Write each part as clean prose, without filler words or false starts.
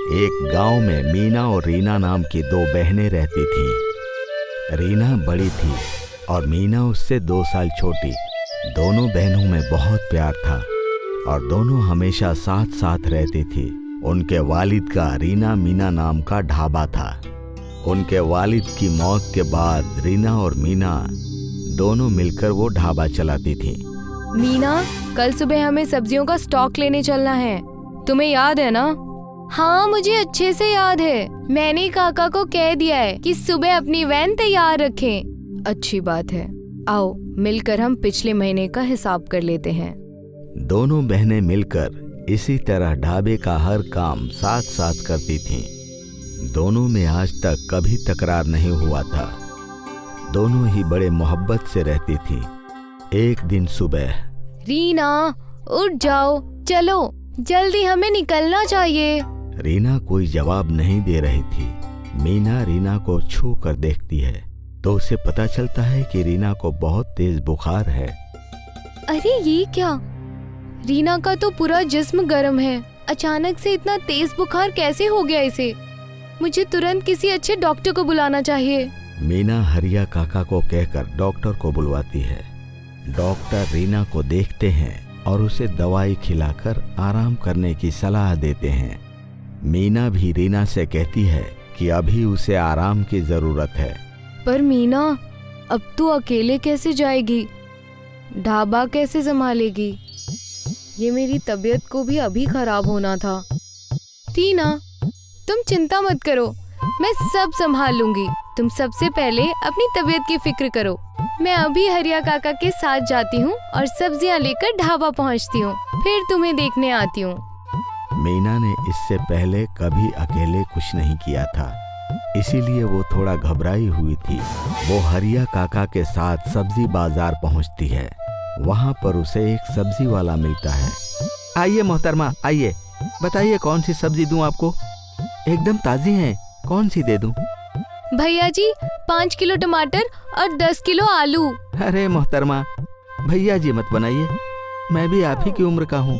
एक गांव में मीना और रीना नाम की दो बहनें रहती थीं। रीना बड़ी थी और मीना उससे 2 साल छोटी। दोनों बहनों में बहुत प्यार था और दोनों हमेशा साथ साथ रहती थी। उनके वालिद का रीना मीना नाम का ढाबा था। उनके वालिद की मौत के बाद रीना और मीना दोनों मिलकर वो ढाबा चलाती थी। मीना, कल सुबह हमें सब्जियों का स्टॉक लेने चलना है, तुम्हें याद है ना? हाँ, मुझे अच्छे से याद है। मैंने काका को कह दिया है कि सुबह अपनी वैन तैयार रखें। अच्छी बात है, आओ मिलकर हम पिछले महीने का हिसाब कर लेते हैं। दोनों बहनें मिलकर इसी तरह ढाबे का हर काम साथ साथ करती थीं। दोनों में आज तक कभी तकरार नहीं हुआ था। दोनों ही बड़े मोहब्बत से रहती थीं। एक दिन सुबह, रीना उठ जाओ, चलो जल्दी हमें निकलना चाहिए। रीना कोई जवाब नहीं दे रही थी। मीना रीना को छू कर देखती है तो उसे पता चलता है कि रीना को बहुत तेज बुखार है। अरे ये क्या? रीना का तो पूरा जिस्म गर्म है। अचानक से इतना तेज बुखार कैसे हो गया इसे? मुझे तुरंत किसी अच्छे डॉक्टर को बुलाना चाहिए। मीना हरिया काका को कहकर डॉक्टर को बुलवाती है। डॉक्टर रीना को देखते हैं और उसे दवाई खिलाकर आराम करने की सलाह देते हैं। मीना भी रीना से कहती है कि अभी उसे आराम की जरूरत है। पर मीना, अब तू अकेले कैसे जाएगी? ढाबा कैसे संभालेगी? ये मेरी तबीयत को भी अभी खराब होना था। रीना, तुम चिंता मत करो, मैं सब संभाल लूंगी। तुम सबसे पहले अपनी तबीयत की फिक्र करो। मैं अभी हरिया काका के साथ जाती हूँ और सब्जियाँ लेकर ढाबा पहुँचती हूँ, फिर तुम्हें देखने आती हूँ। मीना ने इससे पहले कभी अकेले कुछ नहीं किया था, इसीलिए वो थोड़ा घबराई हुई थी। वो हरिया काका के साथ सब्जी बाजार पहुँचती है। वहाँ पर उसे एक सब्जी वाला मिलता है। आइए मोहतरमा, आइए, बताइए कौन सी सब्जी दूं आपको? एकदम ताजी है, कौन सी दे दूं? भैया जी, 5 किलो टमाटर और 10 किलो आलू। अरे मोहतरमा, भैया जी मत बनाइए, मैं भी आप ही की उम्र का हूँ।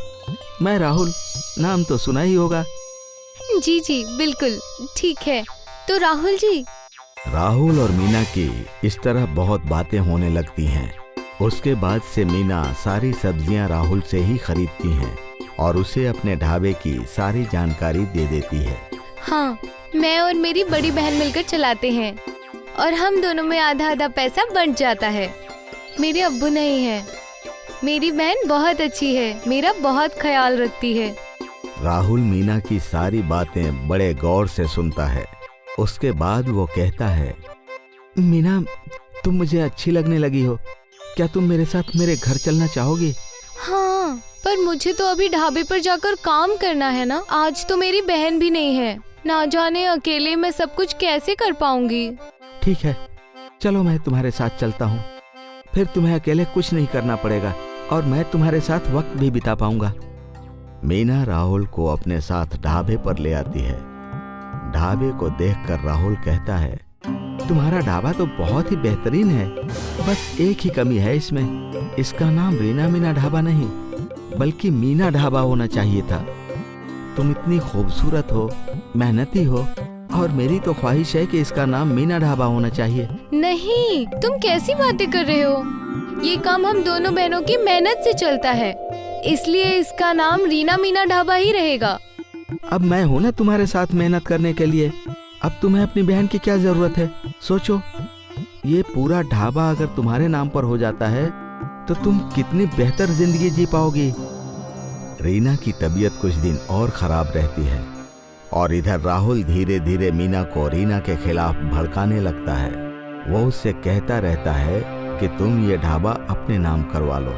मैं राहुल, नाम तो सुना ही होगा। जी जी बिल्कुल ठीक है। तो राहुल जी। राहुल और मीना की इस तरह बहुत बातें होने लगती हैं। उसके बाद से मीना सारी सब्जियां राहुल से ही खरीदती हैं और उसे अपने ढाबे की सारी जानकारी दे देती है। हाँ, मैं और मेरी बड़ी बहन मिलकर चलाते हैं और हम दोनों में आधा आधा पैसा बंट जाता है। मेरे अब्बू नहीं है। मेरी बहन बहुत अच्छी है, मेरा बहुत ख्याल रखती है। राहुल मीना की सारी बातें बड़े गौर से सुनता है। उसके बाद वो कहता है, मीना, तुम मुझे अच्छी लगने लगी हो। क्या तुम मेरे साथ मेरे घर चलना चाहोगी? हाँ, पर मुझे तो अभी ढाबे पर जाकर काम करना है ना। आज तो मेरी बहन भी नहीं है, ना जाने अकेले मैं सब कुछ कैसे कर पाऊंगी। ठीक है, चलो मैं तुम्हारे साथ चलता हूँ। फिर तुम्हें अकेले कुछ नहीं करना पड़ेगा और मैं तुम्हारे साथ वक्त भी बिता पाऊंगा। मीना राहुल को अपने साथ ढाबे पर ले आती है। ढाबे को देखकर राहुल कहता है, तुम्हारा ढाबा तो बहुत ही बेहतरीन है, बस एक ही कमी है इसमें। इसका नाम रीना मीना ढाबा नहीं बल्कि मीना ढाबा होना चाहिए था। तुम इतनी खूबसूरत हो, मेहनती हो और मेरी तो ख्वाहिश है कि इसका नाम मीना ढाबा होना चाहिए। नहीं, तुम कैसी बातें कर रहे हो? ये काम हम दोनों बहनों की मेहनत से चलता है, इसलिए इसका नाम रीना मीना ढाबा ही रहेगा। अब मैं हूँ ना तुम्हारे साथ मेहनत करने के लिए। अब तुम्हें अपनी बहन की क्या जरूरत है? सोचो, ये पूरा ढाबा अगर तुम्हारे नाम पर हो जाता है तो तुम कितनी बेहतर जिंदगी जी पाओगी। रीना की तबीयत कुछ दिन और खराब रहती है और इधर राहुल धीरे धीरे मीना को रीना के खिलाफ भड़काने लगता है। वो उससे कहता रहता है कि तुम ये ढाबा अपने नाम करवा लो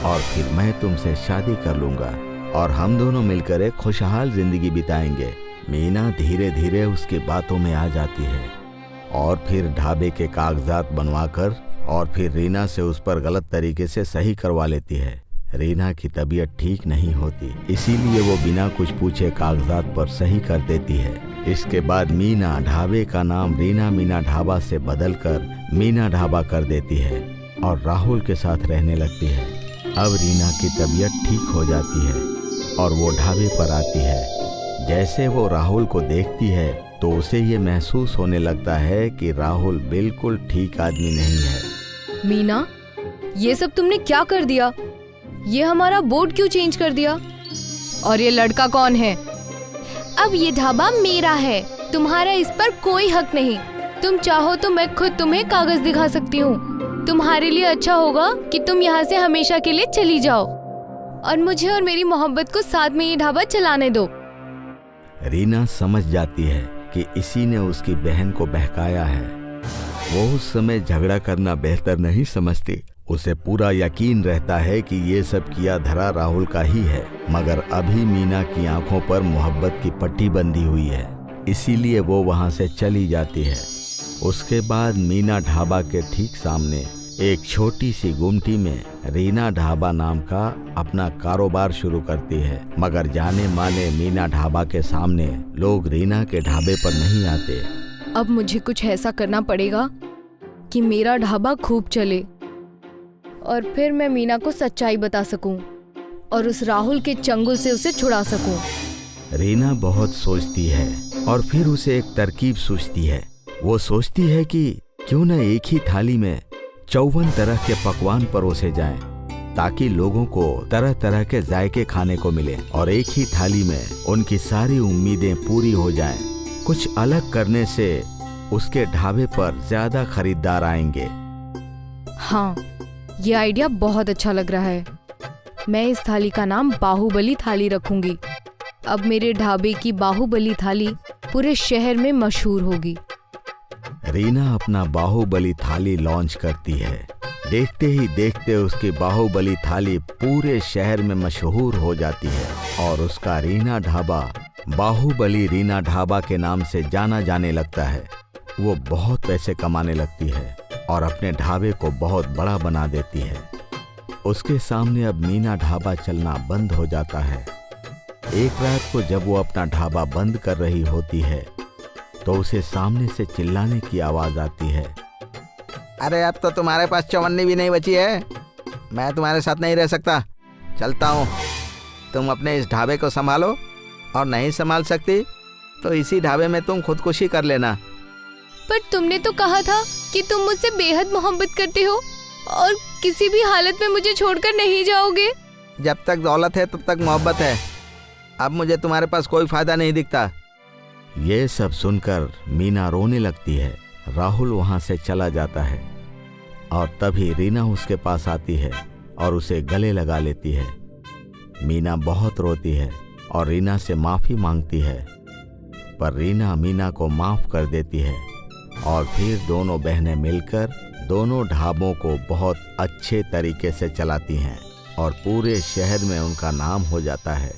और फिर मैं तुमसे शादी कर लूंगा और हम दोनों मिलकर एक खुशहाल जिंदगी बिताएंगे। मीना धीरे धीरे उसकी बातों में आ जाती है और फिर ढाबे के कागजात बनवाकर और फिर रीना से उस पर गलत तरीके से सही करवा लेती है। रीना की तबीयत ठीक नहीं होती, इसीलिए वो बिना कुछ पूछे कागजात पर सही कर देती है। इसके बाद मीना ढाबे का नाम रीना मीना ढाबा से बदलकर मीना ढाबा कर देती है और राहुल के साथ रहने लगती है। अब रीना की तबीयत ठीक हो जाती है और वो ढाबे पर आती है जैसे वो राहुल को देखती है तो उसे ये महसूस होने लगता है कि राहुल बिल्कुल ठीक आदमी नहीं है। मीना, ये सब तुमने क्या कर दिया? ये हमारा बोर्ड क्यों चेंज कर दिया? और ये लड़का कौन है? अब ये ढाबा मेरा है, तुम्हारा इस पर कोई हक नहीं। तुम चाहो तो मैं खुद तुम्हें कागज दिखा सकती हूँ। तुम्हारे लिए अच्छा होगा कि तुम यहाँ से हमेशा के लिए चली जाओ और मुझे और मेरी मोहब्बत को साथ में ये ढाबा चलाने दो। रीना समझ जाती है कि इसी ने उसकी बहन को बहकाया है। वो उस समय झगड़ा करना बेहतर नहीं समझती। उसे पूरा यकीन रहता है कि ये सब किया धरा राहुल का ही है, मगर अभी मीना की आंखों पर मोहब्बत की पट्टी बंधी हुई है, इसीलिए वो वहां से चली जाती है। उसके बाद मीना ढाबा के ठीक सामने एक छोटी सी गुमटी में रीना ढाबा नाम का अपना कारोबार शुरू करती है, मगर जाने माने मीना ढाबा के सामने लोग रीना के ढाबे पर नहीं आते। अब मुझे कुछ ऐसा करना पड़ेगा कि मेरा ढाबा खूब चले और फिर मैं मीना को सच्चाई बता सकूं और उस राहुल के चंगुल से उसे छुड़ा सकूं। रीना बहुत सोचती है और फिर उसे एक तरकीब सूझती है। वो सोचती है कि क्यों न एक ही थाली में 54 तरह के पकवान परोसे जाएं, ताकि लोगों को तरह तरह के जायके खाने को मिले और एक ही थाली में उनकी सारी उम्मीदें पूरी हो जाएं। कुछ अलग करने से उसके ढाबे पर ज्यादा खरीदार आएंगे। हाँ, ये आइडिया बहुत अच्छा लग रहा है। मैं इस थाली का नाम बाहुबली थाली रखूंगी। अब मेरे ढाबे की बाहुबली थाली पूरे शहर में मशहूर होगी। रीना अपना बाहुबली थाली लॉन्च करती है। देखते ही देखते उसकी बाहुबली थाली पूरे शहर में मशहूर हो जाती है और उसका रीना ढाबा बाहुबली रीना ढाबा के नाम से जाना जाने लगता है। वो बहुत पैसे कमाने लगती है और अपने ढाबे को बहुत बड़ा बना देती है। उसके सामने अब मीना ढाबा चलना बंद हो जाता है। एक रात को जब वो अपना ढाबा बंद कर रही होती है तो उसे सामने से चिल्लाने की आवाज आती है। अरे अब तो तुम्हारे पास चवन्नी भी नहीं बची है। मैं तुम्हारे साथ नहीं रह सकता, चलता हूँ। तुम अपने इस ढाबे को संभालो और नहीं संभाल सकती तो इसी ढाबे में तुम खुदकुशी कर लेना। पर तुमने तो कहा था कि तुम मुझसे बेहद मोहब्बत करते हो और किसी भी हालत में मुझे छोड़कर नहीं जाओगे। जब तक दौलत है तब तक मोहब्बत है। अब मुझे तुम्हारे पास कोई फायदा नहीं दिखता। ये सब सुनकर मीना रोने लगती है। राहुल वहां से चला जाता है और तभी रीना उसके पास आती है और उसे गले लगा लेती है। मीना बहुत रोती है और रीना से माफी मांगती है, पर रीना मीना को माफ कर देती है और फिर दोनों बहनें मिलकर दोनों ढाबों को बहुत अच्छे तरीके से चलाती हैं और पूरे शहर में उनका नाम हो जाता है।